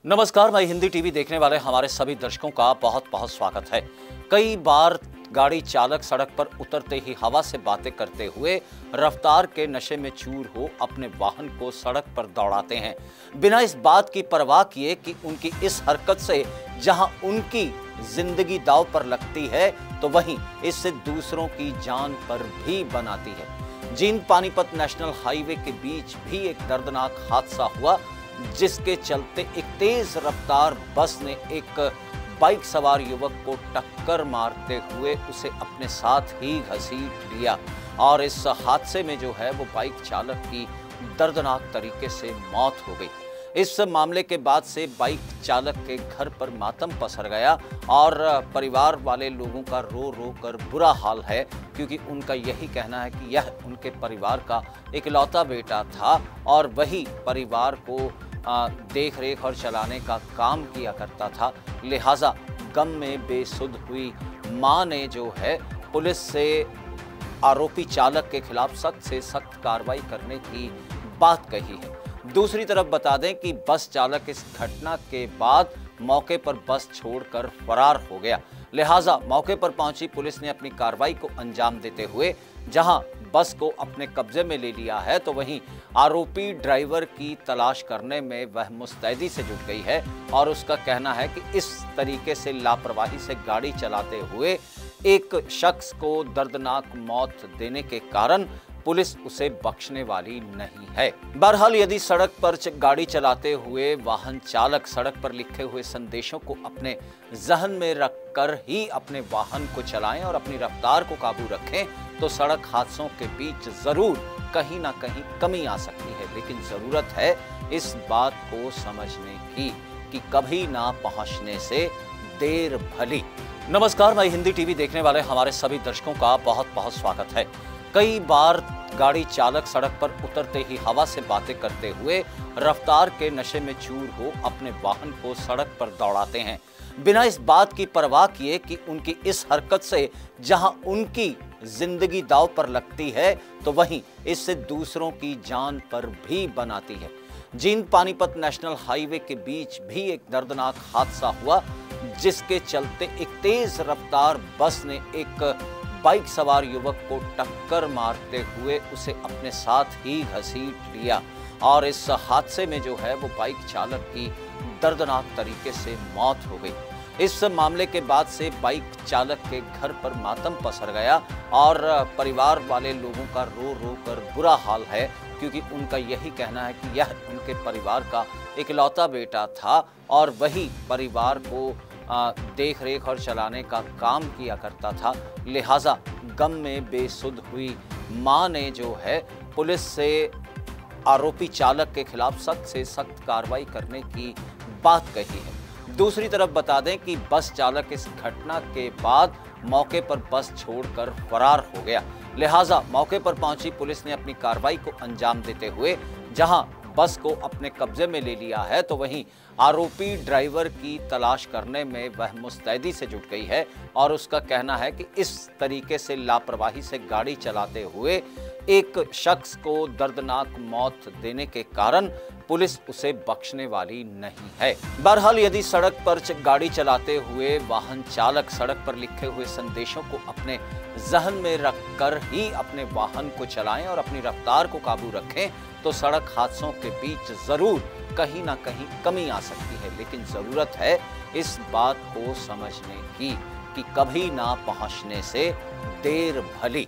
नमस्कार, मैं हिंदी टीवी देखने वाले हमारे सभी दर्शकों का बहुत बहुत स्वागत है। कई बार गाड़ी चालक सड़क पर उतरते ही हवा से बातें करते हुए रफ्तार के नशे में चूर हो अपने वाहन को सड़क पर दौड़ाते हैं, बिना इस बात की परवाह किए कि उनकी इस हरकत से जहां उनकी जिंदगी दांव पर लगती है तो वहीं इससे दूसरों की जान पर भी बनाती है। जींद पानीपत नेशनल हाईवे के बीच भी एक दर्दनाक हादसा हुआ, जिसके चलते एक तेज रफ्तार बस ने एक बाइक सवार युवक को टक्कर मारते हुए उसे अपने साथ ही घसीट लिया और इस हादसे में जो है वो बाइक चालक की दर्दनाक तरीके से मौत हो गई। इस मामले के बाद से बाइक चालक के घर पर मातम पसर गया और परिवार वाले लोगों का रो रो कर बुरा हाल है, क्योंकि उनका यही कहना है कि यह उनके परिवार का इकलौता बेटा था और वही परिवार को देख रेख और चलाने का काम किया करता था। लिहाजा गम में बेसुध हुई मां ने जो है पुलिस से आरोपी चालक के खिलाफ सख्त से सख्त कार्रवाई करने की बात कही है। दूसरी तरफ बता दें कि बस चालक इस घटना के बाद मौके पर बस छोड़कर फरार हो गया। लिहाजा मौके पर पहुंची पुलिस ने अपनी कार्रवाई को अंजाम देते हुए जहां बस को अपने कब्जे में ले लिया है, तो वहीं आरोपी ड्राइवर की तलाश करने में वह मुस्तैदी से जुट गई है और उसका कहना है कि इस तरीके से लापरवाही से गाड़ी चलाते हुए एक शख्स को दर्दनाक मौत देने के कारण पुलिस उसे बख्शने वाली नहीं है। बहरहाल यदि सड़क पर गाड़ी चलाते हुए वाहन चालक सड़क पर लिखे हुए संदेशों को अपने जहन में रखकर ही अपने वाहन को चलाएं और अपनी रफ्तार को काबू रखें, तो सड़क हादसों के बीच जरूर कहीं ना कहीं कमी आ सकती है। लेकिन जरूरत है इस बात को समझने की कि कभी ना पहुंचने से देर भली। नमस्कार, मैं हिंदी टीवी देखने वाले हमारे सभी दर्शकों का बहुत बहुत स्वागत है। कई बार गाड़ी चालक सड़क पर उतरते ही हवा से बातें करते हुए रफ्तार के नशे में चूर हो अपने वाहन को सड़क पर दौड़ाते हैं, बिना इस बात की परवाह किए कि उनकी इस हरकत से जहां उनकी जिंदगी दांव पर लगती है तो वहीं इससे दूसरों की जान पर भी बनाती है। जींद पानीपत नेशनल हाईवे के बीच भी एक दर्दनाक हादसा हुआ, जिसके चलते एक तेज रफ्तार बस ने एक बाइक सवार युवक को टक्कर मारते हुए उसे अपने साथ ही घसीट लिया और इस हादसे में जो है वो बाइक चालक की दर्दनाक तरीके से मौत हो गई। इस मामले के बाद से बाइक चालक के घर पर मातम पसर गया और परिवार वाले लोगों का रो रो कर बुरा हाल है, क्योंकि उनका यही कहना है कि यह उनके परिवार का इकलौता बेटा था और वही परिवार को देख रेख और चलाने का काम किया करता था। लिहाजा गम में बेसुध हुई मां ने जो है पुलिस से आरोपी चालक के खिलाफ सख्त से सख्त कार्रवाई करने की बात कही है। दूसरी तरफ बता दें कि बस चालक इस घटना के बाद मौके पर बस छोड़कर फरार हो गया। लिहाजा मौके पर पहुंची पुलिस ने अपनी कार्रवाई को अंजाम देते हुए जहां बस को अपने कब्जे में ले लिया है, तो वहीं आरोपी ड्राइवर की तलाश करने में वह मुस्तैदी से जुट गई है और उसका कहना है कि इस तरीके से लापरवाही से गाड़ी चलाते हुए एक शख्स को दर्दनाक मौत देने के कारण पुलिस उसे बख्शने वाली नहीं है। बहरहाल यदि सड़क पर गाड़ी चलाते हुए वाहन चालक सड़क पर लिखे हुए संदेशों को अपने जहन में रखकर ही अपने वाहन को चलाएं और अपनी रफ्तार को काबू रखें, तो सड़क हादसों के बीच जरूर कहीं ना कहीं कमी आ सकती है। लेकिन जरूरत है इस बात को समझने की कि कभी ना पहुंचने से देर भली।